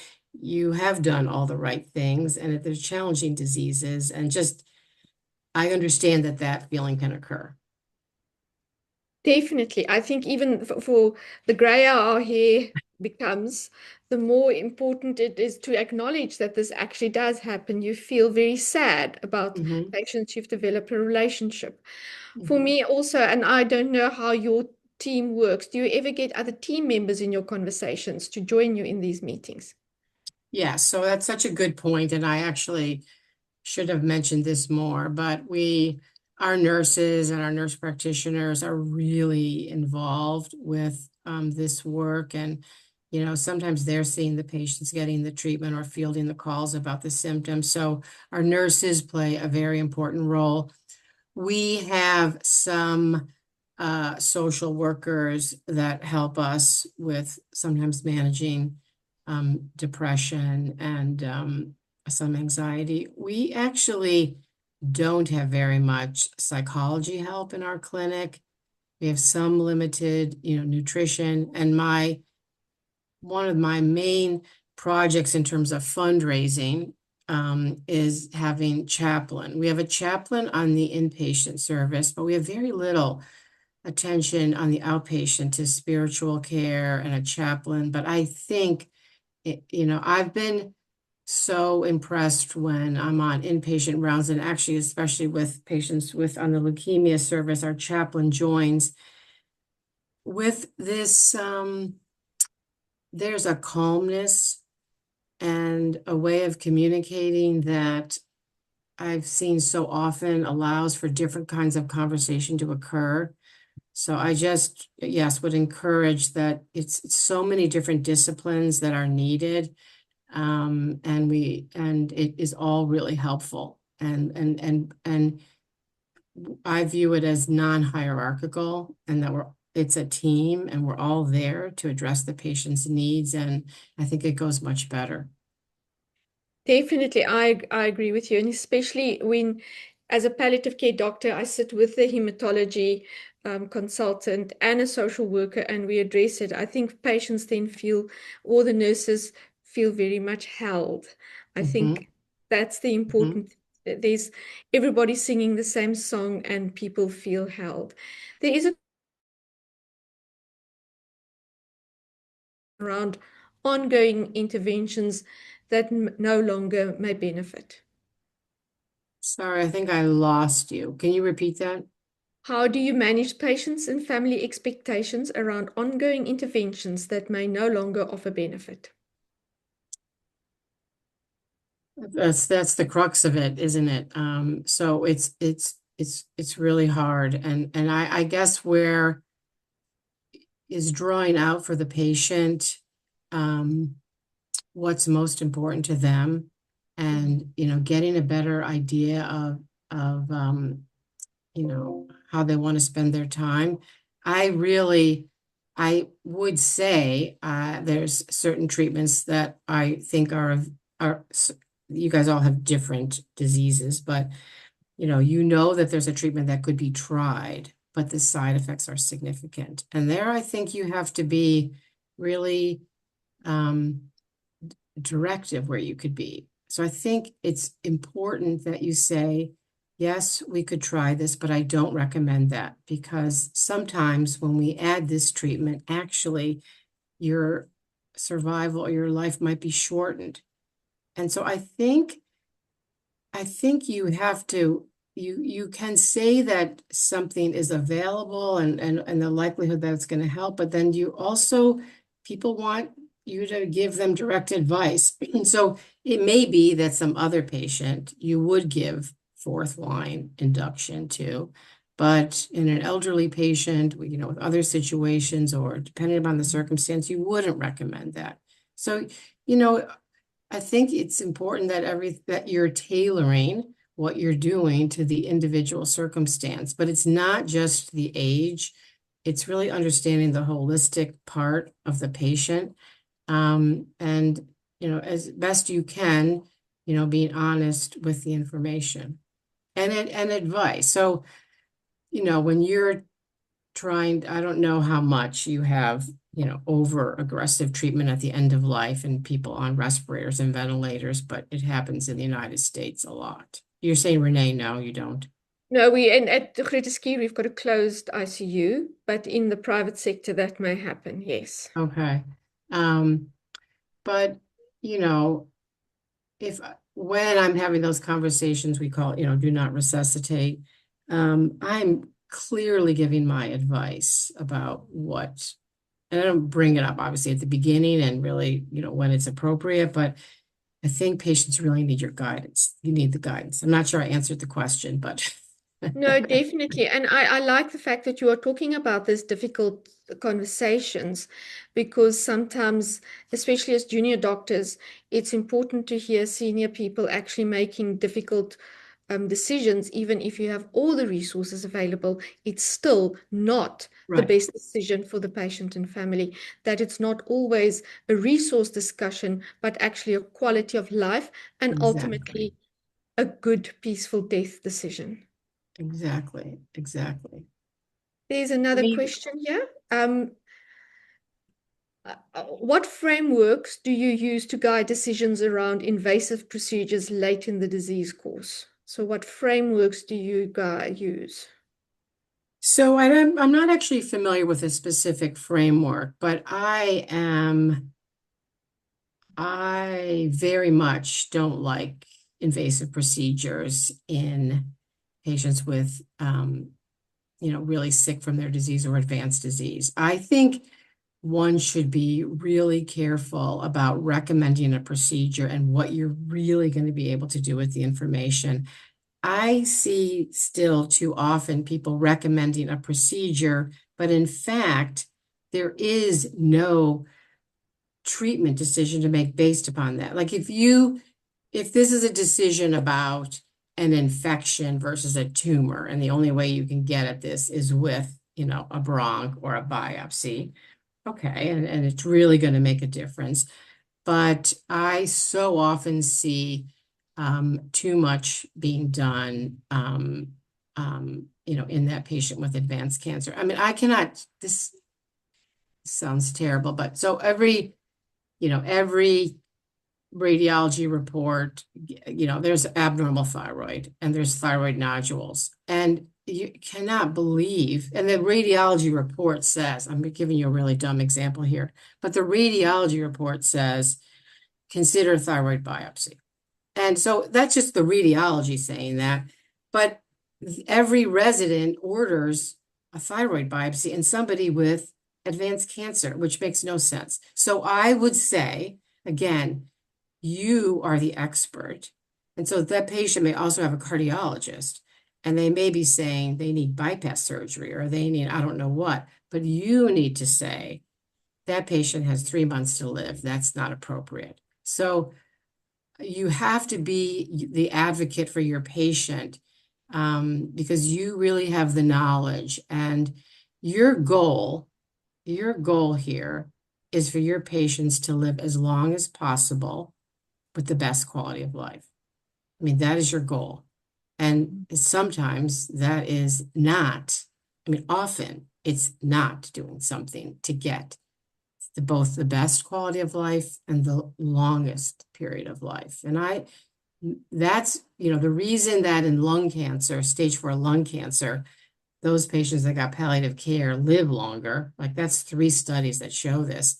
you have done all the right things, and if there's challenging diseases, and just, I understand that feeling can occur.
Definitely. I think even for the grayer our hair becomes, the more important it is to acknowledge that this actually does happen. You feel very sad about
Mhm,
patients you've developed a relationship. For
mhm.
me also, and I don't know how your team works, do you ever get other team members in your conversations to join you in these meetings?
Yeah, so that's such a good point, and I actually should have mentioned this more, but our nurses and our nurse practitioners are really involved with this work. And, sometimes they're seeing the patients getting the treatment or fielding the calls about the symptoms. So our nurses play a very important role. We have some social workers that help us with sometimes managing depression and some anxiety. We actually don't have very much psychology help in our clinic. We have some limited, nutrition. And one of my main projects in terms of fundraising is having chaplain. We have a chaplain on the inpatient service, but we have very little attention on the outpatient to spiritual care and a chaplain. But I think, I've been so impressed when I'm on inpatient rounds, and actually, especially with patients on the leukemia service, our chaplain joins with this, there's a calmness and a way of communicating that I've seen so often allows for different kinds of conversation to occur. So I just, yes, would encourage that it's so many different disciplines that are needed. And it is all really helpful. And I view it as non-hierarchical, and that it's a team and we're all there to address the patient's needs. And I think it goes much better.
Definitely, I agree with you, and especially when, as a palliative care doctor, I sit with the hematology consultant and a social worker, and we address it. I think patients then feel, or the nurses feel very much held. I
Mhm,
think that's the
mhm.
important. There's everybody singing the same song, and people feel held. There is a around ongoing interventions that no longer may benefit.
Sorry, I think I lost you. Can you repeat that?
How do you manage patients' and family expectations around ongoing interventions that may no longer offer benefit?
That's the crux of it, isn't it? So it's really hard. And I guess where is drawing out for the patient what's most important to them, and getting a better idea of how they want to spend their time. I would say there's certain treatments that I think are you guys all have different diseases, but that there's a treatment that could be tried, but the side effects are significant. And there, I think you have to be really um, directive where you could be. So I think it's important that you say, yes, we could try this, but I don't recommend that, because sometimes when we add this treatment, actually your survival or your life might be shortened. And so I think you have to, you can say that something is available and the likelihood that it's going to help, but then people want you to give them direct advice. And so it may be that some other patient you would give fourth line induction to, but in an elderly patient, with other situations or depending upon the circumstance, you wouldn't recommend that. So, you know, I think it's important that you're tailoring what you're doing to the individual circumstance, but it's not just the age. It's really understanding the holistic part of the patient. And, as best you can, being honest with the information and advice. So, when you're trying, I don't know how much you have, over aggressive treatment at the end of life and people on respirators and ventilators, but it happens in the United States a lot. You're saying, Renee, no, you don't.
No, and at the Groote Schuur, we've got a closed ICU, but in the private sector, that may happen, yes.
Okay. Um, but, you know, if when I'm having those conversations, we call it, do not resuscitate. I'm clearly giving my advice about what, and I don't bring it up obviously at the beginning and really, when it's appropriate, but I think patients really need your guidance. You need the guidance. I'm not sure I answered the question, but
No, definitely. And I like the fact that you are talking about these difficult conversations because sometimes, especially as junior doctors, it's important to hear senior people actually making difficult decisions, even if you have all the resources available, it's still not the
Right.
best decision for the patient and family, that it's not always a resource discussion, but actually a quality of life and
Exactly.
ultimately a good, peaceful death decision.
Exactly. Exactly.
There's
I
another
mean,
question here. What frameworks do you use to guide decisions around invasive procedures late in the disease course? So what frameworks do you guys use?
so I'm not actually familiar with a specific framework, but I very much don't like invasive procedures in patients with, really sick from their disease or advanced disease. I think one should be really careful about recommending a procedure and what you're really going to be able to do with the information. I see still too often people recommending a procedure, but in fact, there is no treatment decision to make based upon that. Like if this is a decision about an infection versus a tumor, and the only way you can get at this is with, a bronch or a biopsy, okay, and it's really going to make a difference. But I so often see too much being done, in that patient with advanced cancer. I mean, this sounds terrible, but so every radiology report, there's abnormal thyroid and there's thyroid nodules. And you cannot believe, and the radiology report says, I'm giving you a really dumb example here, but the radiology report says, consider thyroid biopsy. And so that's just the radiology saying that. But every resident orders a thyroid biopsy in somebody with advanced cancer, which makes no sense. So I would say, again, you are the expert. And so that patient may also have a cardiologist, and they may be saying they need bypass surgery or they need, I don't know what, but you need to say that patient has 3 months to live. That's not appropriate. So you have to be the advocate for your patient, because you really have the knowledge, and your goal, your goal here is for your patients to live as long as possible with the best quality of life. I mean, that is your goal. And sometimes that is not, often it's not doing something to get both the best quality of life and the longest period of life. And that's, the reason that in lung cancer, stage 4 lung cancer, those patients that got palliative care live longer. Like that's 3 studies that show this.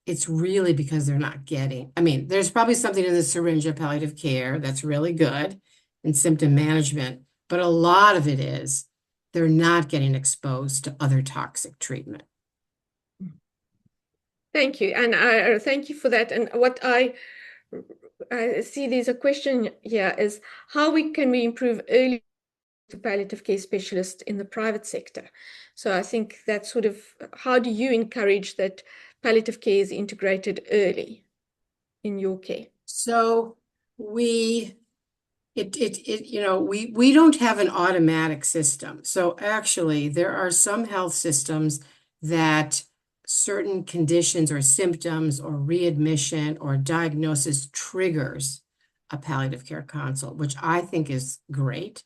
It's really because they're not getting, there's probably something in the syringe of palliative care that's really good in symptom management, but a lot of it is they're not getting exposed to other toxic treatment.
Thank you. And I thank you for that. And what I see there's a question here is how can we improve early to palliative care specialists in the private sector? So I think that's sort of, how do you encourage that palliative care is integrated early in your care?
So we we don't have an automatic system. So actually, there are some health systems that certain conditions or symptoms or readmission or diagnosis triggers a palliative care consult, which I think is great.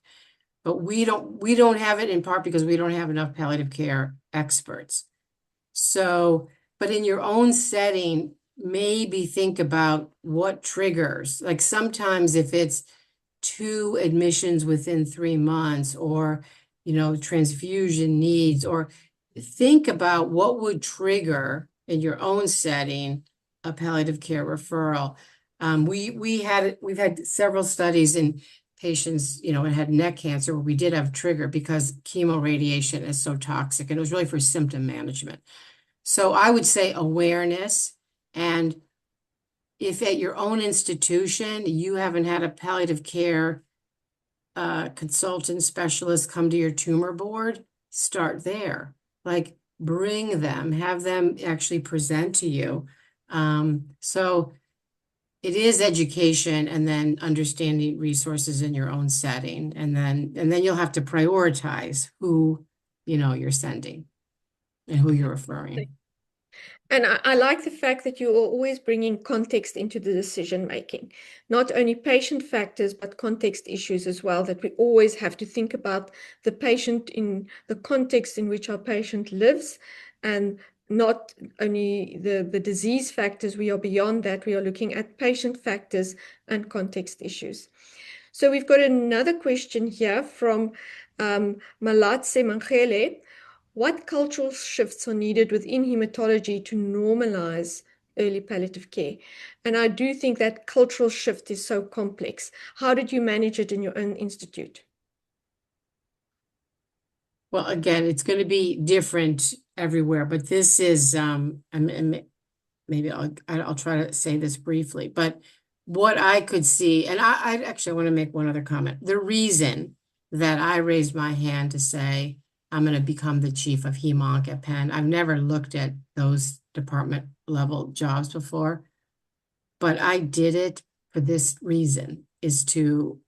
But we don't have it, in part because we don't have enough palliative care experts. So, but in your own setting, maybe think about what triggers. Like sometimes if it's 2 admissions within 3 months, or, transfusion needs, or think about what would trigger in your own setting a palliative care referral. We've had several studies in patients, and had neck cancer where we did have trigger because chemoradiation is so toxic, and it was really for symptom management. So I would say awareness, and if at your own institution you haven't had a palliative care consultant specialist come to your tumor board, start there. Like bring them, have them actually present to you. So it is education and then understanding resources in your own setting. And then you'll have to prioritize who, you're sending and who you're referring.
And I like the fact that you are always bringing context into the decision making, not only patient factors, but context issues as well, that we always have to think about the patient in the context in which our patient lives, and not only the disease factors. We are beyond that. We are looking at patient factors and context issues. So we've got another question here from Malatse Mangele. What cultural shifts are needed within hematology to normalize early palliative care? And I do think that cultural shift is so complex. How did you manage it in your own institute?
Well, again, it's going to be different everywhere, but this is, and maybe I'll try to say this briefly, but what I could see, and I actually want to make one other comment. The reason that I raised my hand to say I'm going to become the chief of HEMONC at Penn, I've never looked at those department level jobs before, but I did it for this reason, is to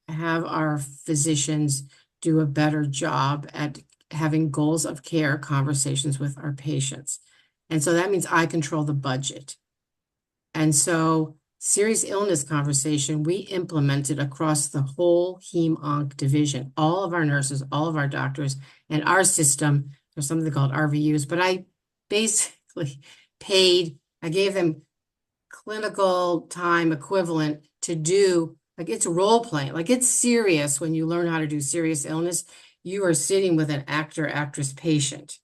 have our physicians do a better job at having goals of care conversations with our patients. And so that means I control the budget. And so serious illness conversation, we implemented across the whole heme-onc division, all of our nurses, all of our doctors, and our system. There's something called RVUs, but I basically I gave them clinical time equivalent to do, like it's role playing, like it's serious. When you learn how to do serious illness, you are sitting with an actor, actress, patient.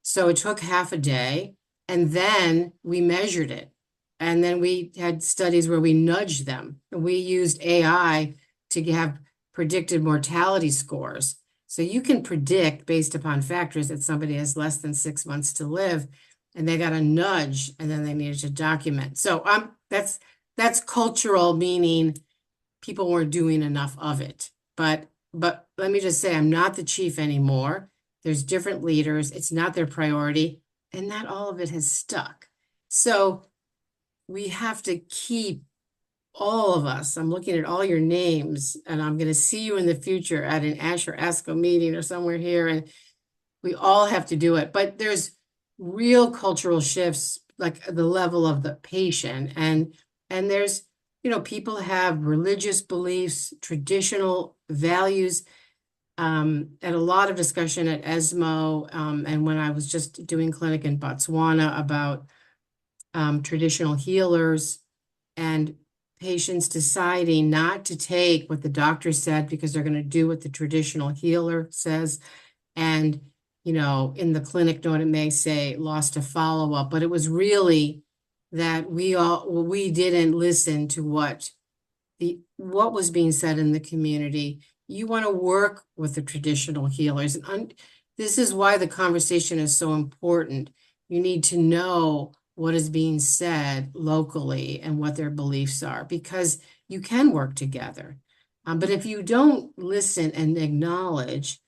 So it took half a day, and then we measured it. And then we had studies where we nudged them. We used AI to have predicted mortality scores. So you can predict based upon factors that somebody has less than 6 months to live, and they got a nudge, and then they needed to document. So that's cultural, meaning people weren't doing enough of it. But let me just say, I'm not the chief anymore. There's different leaders. It's not their priority, and not all of it has stuck. So we have to keep all of us. I'm looking at all your names, and I'm going to see you in the future at an ASH or ASCO meeting or somewhere here, and we all have to do it. But there's real cultural shifts, like the level of the patient, and there's, people have religious beliefs, traditional values. And a lot of discussion at ESMO, and when I was just doing clinic in Botswana about traditional healers and patients deciding not to take what the doctor said because they're going to do what the traditional healer says. And, in the clinic, note it may say lost to follow-up, but it was really that we didn't listen to what was being said in the community. You want to work with the traditional healers. And this is why the conversation is so important. You need to know what is being said locally and what their beliefs are, because you can work together. But if you don't listen and acknowledge,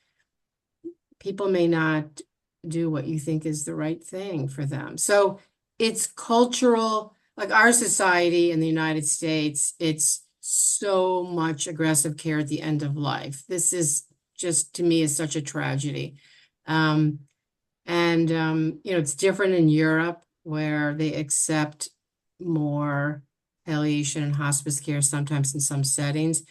people may not do what you think is the right thing for them. So it's cultural, like our society in the United States, it's so much aggressive care at the end of life. This is just, to me, is such a tragedy. It's different in Europe, where they accept more palliation and hospice care sometimes in some settings.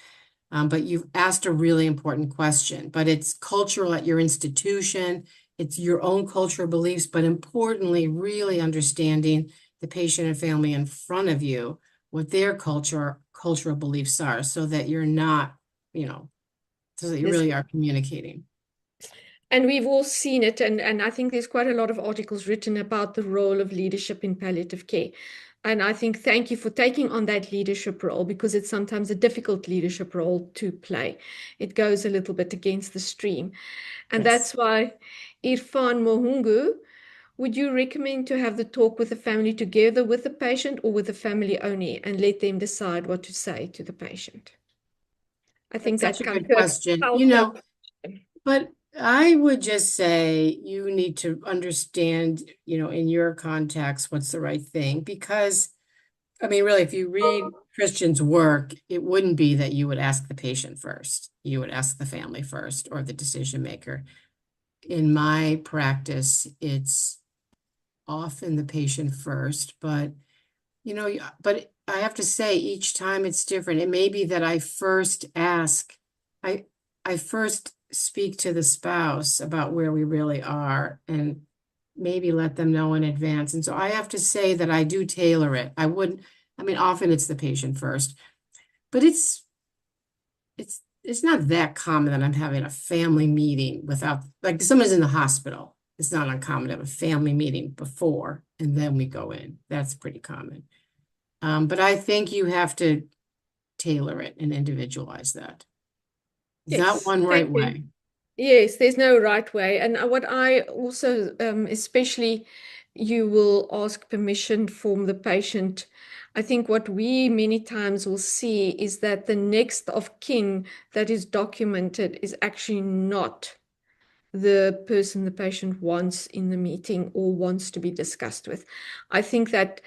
But you've asked a really important question, but it's cultural at your institution. It's your own cultural beliefs, but importantly, really understanding the patient and family in front of you, what their cultural beliefs are, so that you're not, so that you really are communicating.
And we've all seen it, and I think there's quite a lot of articles written about the role of leadership in palliative care. And I think thank you for taking on that leadership role, because it's sometimes a difficult leadership role to play. It goes a little bit against the stream. And
Yes.
that's why, Irfan Mohungu, would you recommend to have the talk with the family together with the patient, or with the family only, and let them decide what to say to the patient? I think
That's
that
such a
comes
good
to a
question.
culture.
But I would just say you need to understand, in your context, what's the right thing, because I mean, really, if you read Christian's work, it wouldn't be that you would ask the patient first. You would ask the family first or the decision maker. In my practice, it's often the patient first, but but I have to say each time it's different. It may be that I I first speak to the spouse about where we really are and maybe let them know in advance. And so I have to say that I do tailor it. I mean, often it's the patient first, but it's not that common that I'm having a family meeting without, like, someone's in the hospital. It's not uncommon to have a family meeting before and then we go in. That's pretty common. But I think you have to tailor it and individualize that. There's not
Yes,
one
thank
right
you.
way.
Yes, there's no right way. And what I also, especially, you will ask permission from the patient. I think what we many times will see is that the next of kin that is documented is actually not the person the patient wants in the meeting or wants to be discussed with. I think that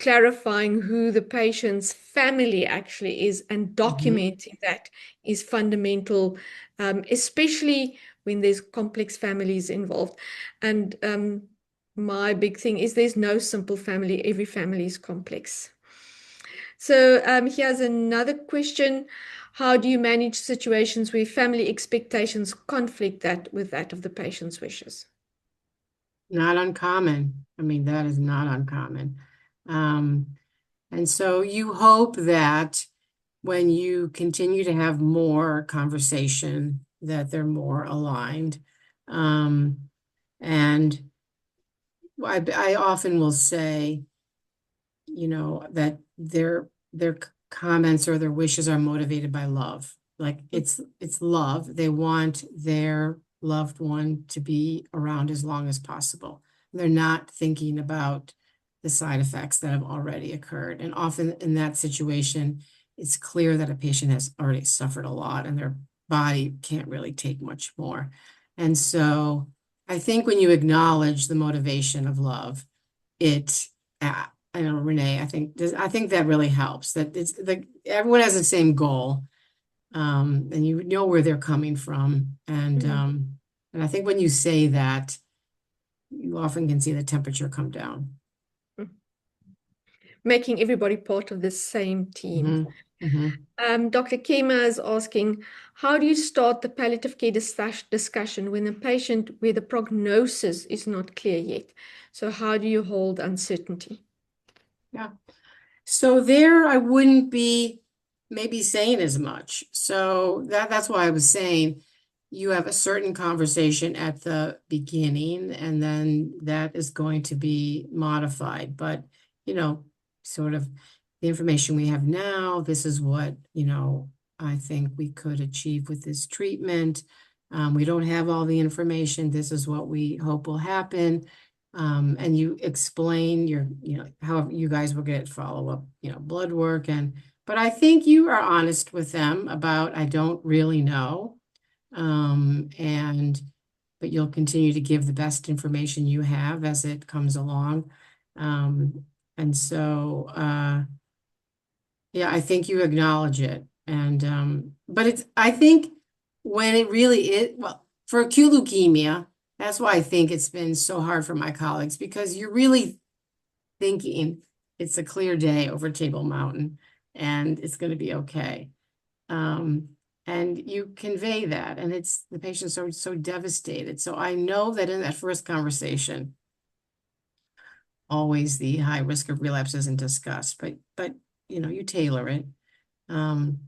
clarifying who the patient's family actually is and
Mhm.
documenting that is fundamental, especially when there's complex families involved. And my big thing is there's no simple family, every family is complex. So here's another question. How do you manage situations where family expectations conflict that with that of the patient's wishes?
Not uncommon. I mean, that is not uncommon. Um, and so you hope that when you continue to have more conversation, that they're more aligned. Um, and I often will say, that their comments or their wishes are motivated by love. Like it's love. They want their loved one to be around as long as possible. They're not thinking about the side effects that have already occurred. And often in that situation, it's clear that a patient has already suffered a lot and their body can't really take much more. And so I think when you acknowledge the motivation of love, it I know, Renee, I think that really helps. That it's like everyone has the same goal, and you know where they're coming from.
Mm.
And I think when you say that, you often can see the temperature come down.
Making everybody part of the same team.
Hmm. Hmm.
Dr. Kema is asking, how do you start the palliative care discussion when the patient, where the prognosis is not clear yet? So how do you hold uncertainty?
Yeah. So there I wouldn't be maybe saying as much. So that's why I was saying you have a certain conversation at the beginning and then that is going to be modified. But, you know, sort of the information we have now, this is what, I think we could achieve with this treatment. We don't have all the information. This is what we hope will happen. And you explain how you guys will get follow-up, blood work. But I think you are honest with them about, I don't really know. But you'll continue to give the best information you have as it comes along. And so, yeah, I think you acknowledge it. But I think when it really is, well, for acute leukemia, that's why I think it's been so hard for my colleagues because you're really thinking it's a clear day over Table Mountain and it's going to be okay. Um, and you convey that, and it's the patient's so devastated. So I know that in that first conversation, always the high risk of relapse isn't discussed, but you tailor it. Um,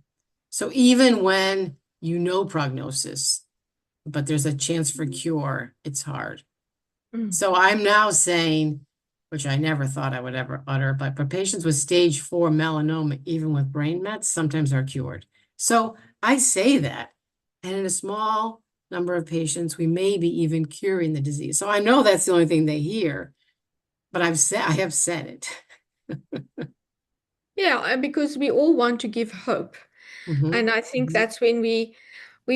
so even when you know prognosis, but there's a chance for cure, it's hard.
Mm.
So I'm now saying, which I never thought I would ever utter, but for patients with stage 4 melanoma, even with brain mets, sometimes are cured. So I say that, and in a small number of patients, we may be even curing the disease. So I know that's the only thing they hear, but I have said it.
Yeah, because we all want to give hope.
Mhm.
And I think
Mhm.
that's when we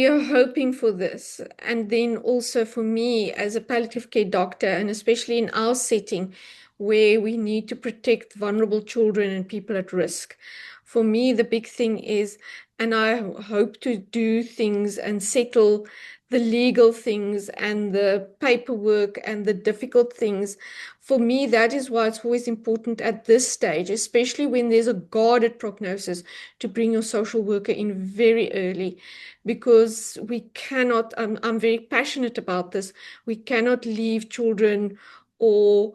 are hoping for this. And then also for me as a palliative care doctor, and especially in our setting, where we need to protect vulnerable children and people at risk. For me, the big thing is, and I hope to do things and settle the legal things and the paperwork and the difficult things. For me, that is why it's always important at this stage, especially when there's a guarded prognosis, to bring your social worker in very early, because we cannot, I'm very passionate about this, we cannot leave children or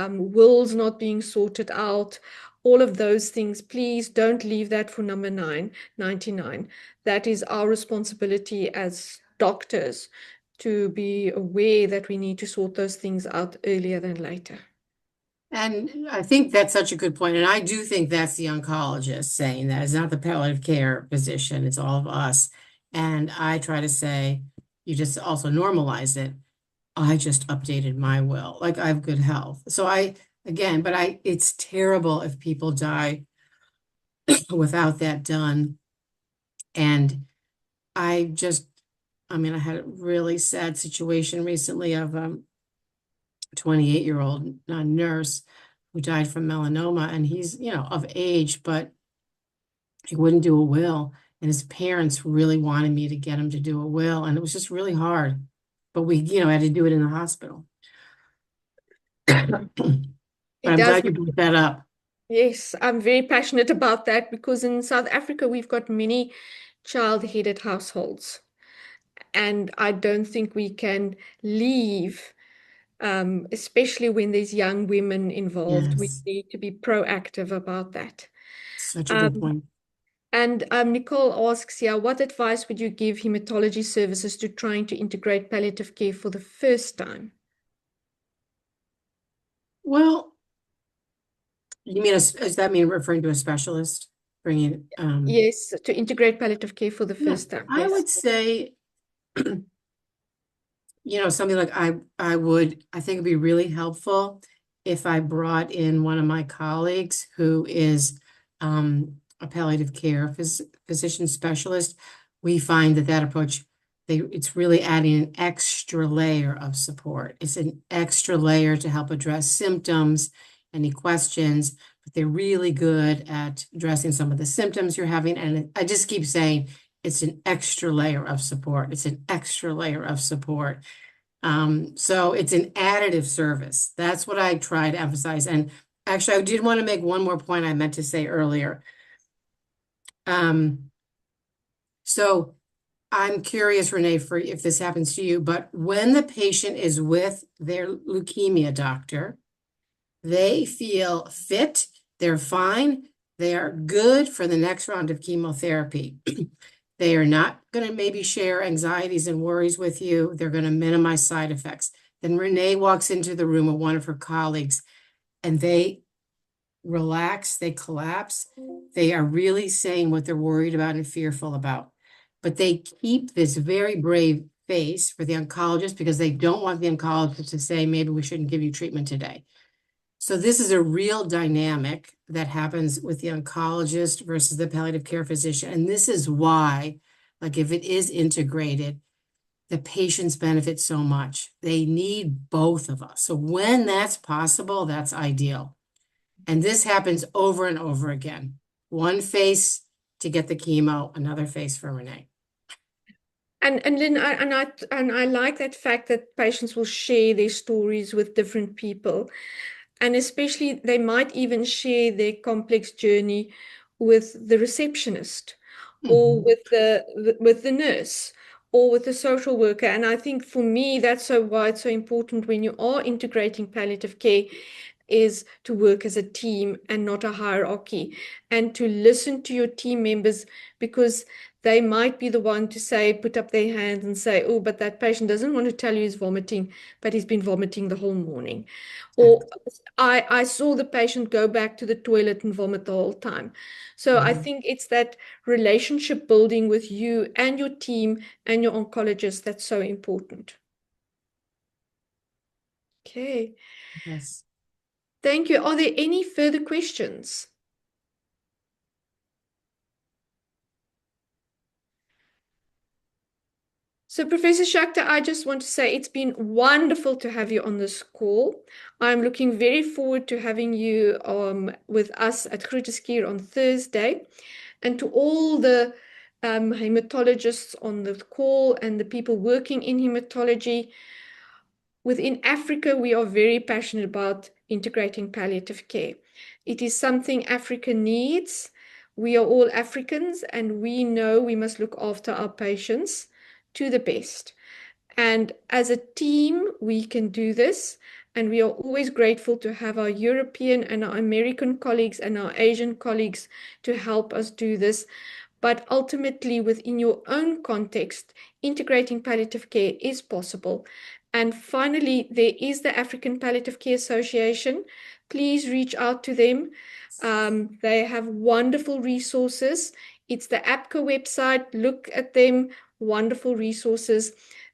wills not being sorted out, all of those things. Please don't leave that for number 99. That is our responsibility as doctors, to be aware that we need to sort those things out earlier than later.
And I think that's such a good point. And I do think that's the oncologist saying that. It's not the palliative care physician, it's all of us. And I try to say, you just also normalize it. I just updated my will. Like I have good health. So it's terrible if people die without that done. And I had a really sad situation recently of 28-year-old nurse who died from melanoma, and he's, of age, but he wouldn't do a will. And his parents really wanted me to get him to do a will, and it was just really hard. But we, had to do it in the hospital. But
It
I'm
does.
glad you brought that up.
Yes, I'm very passionate about that, because in South Africa, we've got many child-headed households. And I don't think we can leave, especially when there's young women involved. We
Yes,
need to be proactive about that.
such a good
Um,
point.
and Nicole asks here, what advice would you give hematology services to trying to integrate palliative care for the first time?
Well, does that mean referring to a specialist? Bringing,
Yes, to integrate palliative care for the
yeah,
first time.
I
Yes.
would say, something like I think it'd be really helpful if I brought in one of my colleagues who is a palliative care physician specialist. We find that approach, it's really adding an extra layer of support. It's an extra layer to help address symptoms, any questions, but they're really good at addressing some of the symptoms you're having. And I just keep saying, it's an extra layer of support. It's an extra layer of support. So it's an additive service. That's what I try to emphasize. And actually, I did want to make one more point I meant to say earlier. So I'm curious, Renee, for if this happens to you, but when the patient is with their leukemia doctor, they feel fit, they're fine, they are good for the next round of chemotherapy. They are not going to maybe share anxieties and worries with you. They're going to minimize side effects. Then Renee walks into the room with one of her colleagues and they relax, they collapse. They are really saying what they're worried about and fearful about. But they keep this very brave face for the oncologist because they don't want the oncologist to say, maybe we shouldn't give you treatment today. So this is a real dynamic that happens with the oncologist versus the palliative care physician. And this is why, like if it is integrated, the patients benefit so much. They need both of us. So when that's possible, that's ideal. And this happens over and over again. One face to get the chemo, another face for Renee.
And Lynn, I like that fact that patients will share their stories with different people. And especially they might even share their complex journey with the receptionist or
Mhm.
with the nurse or with the social worker. And I think for me, that's so why it's so important when you are integrating palliative care is to work as a team and not a hierarchy, and to listen to your team members, because they might be the one to say, put up their hands and say, oh, but that patient doesn't want to tell you he's vomiting, but he's been vomiting the whole morning. Or I saw the patient go back to the toilet and vomit the whole time. So I
Mhm.
think it's that relationship building with you and your team and your oncologist that's so important. Okay.
Yes.
Thank you. Are there any further questions? So, Professor Shakhtar, I just want to say it's been wonderful to have you on this call. I'm looking very forward to having you with us at Grooteskier on Thursday. And to all the hematologists on the call and the people working in hematology, within Africa, we are very passionate about integrating palliative care. It is something Africa needs. We are all Africans, and we know we must look after our patients to the best. And as a team, we can do this. And we are always grateful to have our European and our American colleagues and our Asian colleagues to help us do this. But ultimately, within your own context, integrating palliative care is possible. And finally, there is the African Palliative Care Association. Please reach out to them. They have wonderful resources. It's the APCA website. Look at them, wonderful resources.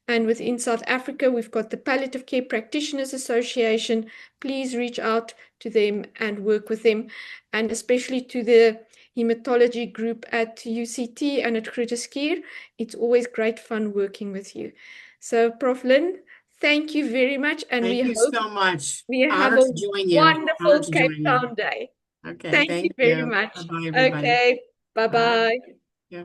And within South Africa, we've got the Palliative Care Practitioners Association. Please reach out to them and work with them, and especially to the hematology group at UCT and at Grooteskier. It's always great fun working with you. So, Prof. Lynn, thank you very much, and we
Thank you
hope
so much.
we have
Honored
a
to join you. Honored
wonderful
to
Cape
join you.
Town day.
Okay,
Thank you
thank
very
you.
much.
Bye-bye, everybody.
Okay,
Bye.
bye-bye.
Yeah.